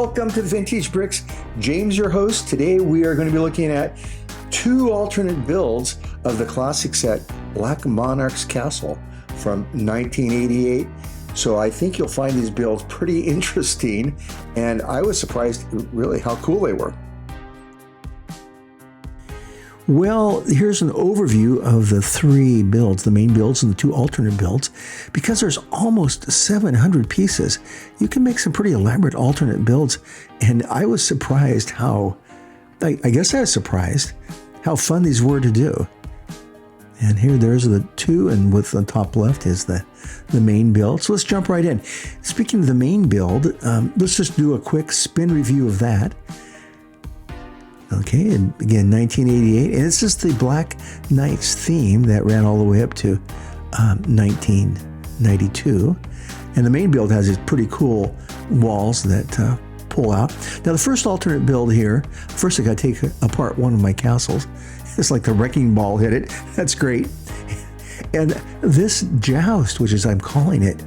Welcome to Vintage Bricks. James, your host. Today we are going to be looking at two alternate builds of the classic set Black Monarch's Castle from 1988. So I think you'll find these builds pretty interesting, and I was surprised really how cool they were. Well, here's an overview of the three builds, the main builds and the two alternate builds. Because there's almost 700 pieces, you can make some pretty elaborate alternate builds. And I was surprised how, I guess I was surprised how fun these were to do. And here there's the two, and with the top left is the main build. So let's jump right in. Speaking of the main build, let's just do a quick spin review of that. Okay, and again, 1988, and it's just the Black Knights theme that ran all the way up to 1992. And the main build has these pretty cool walls that pull out. Now, the first alternate build here, first I got to take apart one of my castles. It's like the wrecking ball hit it. That's great. And this joust, which is I'm calling it,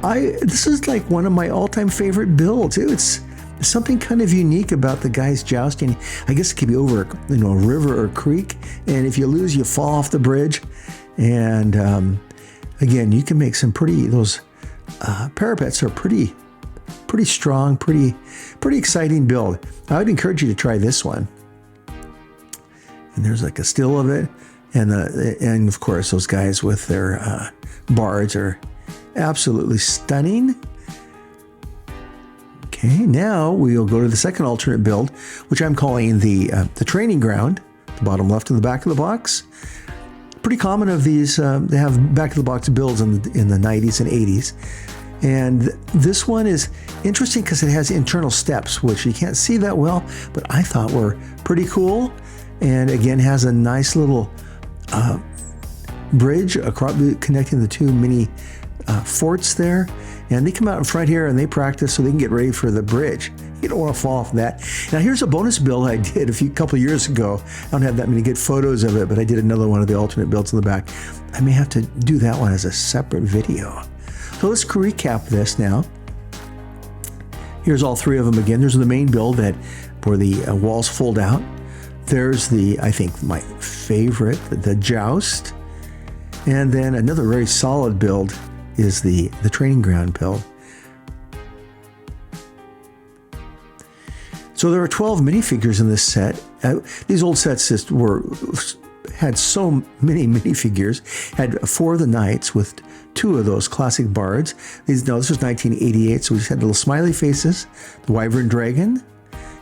this is like one of my all-time favorite builds. It's something kind of unique about the guys jousting. I guess it could be over a river or creek, and if you lose, you fall off the bridge. And again, you can make some those parapets are pretty strong, pretty exciting build. I would encourage you to try this one. And there's like a still of it, and of course those guys with their bards are absolutely stunning. Okay, now we'll go to the second alternate build, which I'm calling the training ground, the bottom left and the back of the box. Pretty common of these, they have back of the box builds in the 90s and 80s. And this one is interesting because it has internal steps, which you can't see that well, but I thought were pretty cool. And again, has a nice little bridge across, connecting the two mini forts there. And they come out in front here and they practice so they can get ready for the bridge. You don't want to fall off that. Now here's a bonus build I did a couple years ago. I don't have that many good photos of it, but I did another one of the alternate builds in the back. I may have to do that one as a separate video. So let's recap this now. Here's all three of them again. There's the main build where the walls fold out. There's I think my favorite, the joust. And then another very solid build is the training ground build. So there are 12 minifigures in this set. These old sets had so many minifigures. Had 4 of the knights with 2 of those classic bards. This was 1988, so we just had little smiley faces, the wyvern dragon.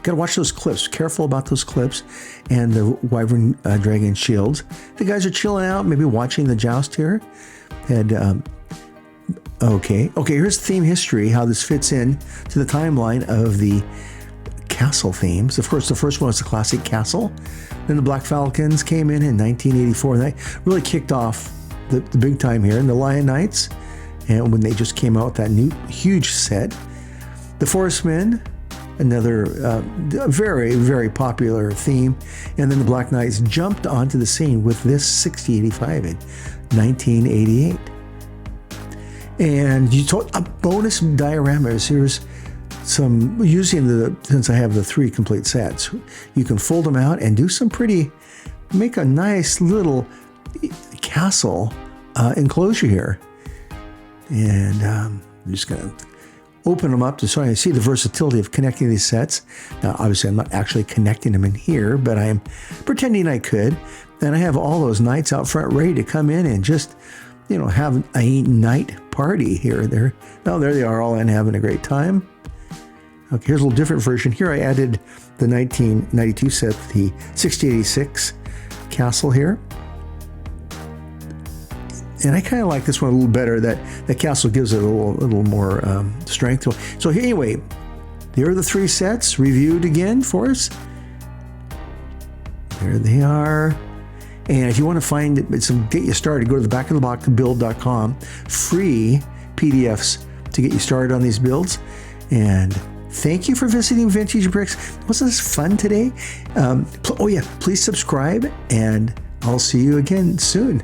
Got to watch those clips. Careful about those clips, and the wyvern dragon shields. The guys are chilling out, maybe watching the joust here. Had Okay, here's theme history, how this fits in to the timeline of the castle themes. Of course, the first one was the classic castle. Then the Black Falcons came in 1984. And that really kicked off the big time here. And the Lion Knights, and when they just came out with that new huge set. The Forest Men, another very, very popular theme. And then the Black Knights jumped onto the scene with this 6085 in 1988. And you told bonus dioramas. Here's some, since I have the 3 complete sets, you can fold them out and do some make a nice little castle enclosure here. And I'm just going to open them up so I see the versatility of connecting these sets. Now, obviously, I'm not actually connecting them in here, but I'm pretending I could. And I have all those knights out front ready to come in and just, have a night party here. There they are, all in having a great time. Okay, here's a little different version. Here I added the 1992 set, the 6086 castle here. And I kind of like this one a little better. That castle gives it a little more strength. So anyway, here are the 3 sets reviewed again for us. There they are. And if you want to get you started, go to the back of the box build.com. Free PDFs to get you started on these builds. And thank you for visiting Vintage Bricks. Wasn't this fun today? Please subscribe, and I'll see you again soon.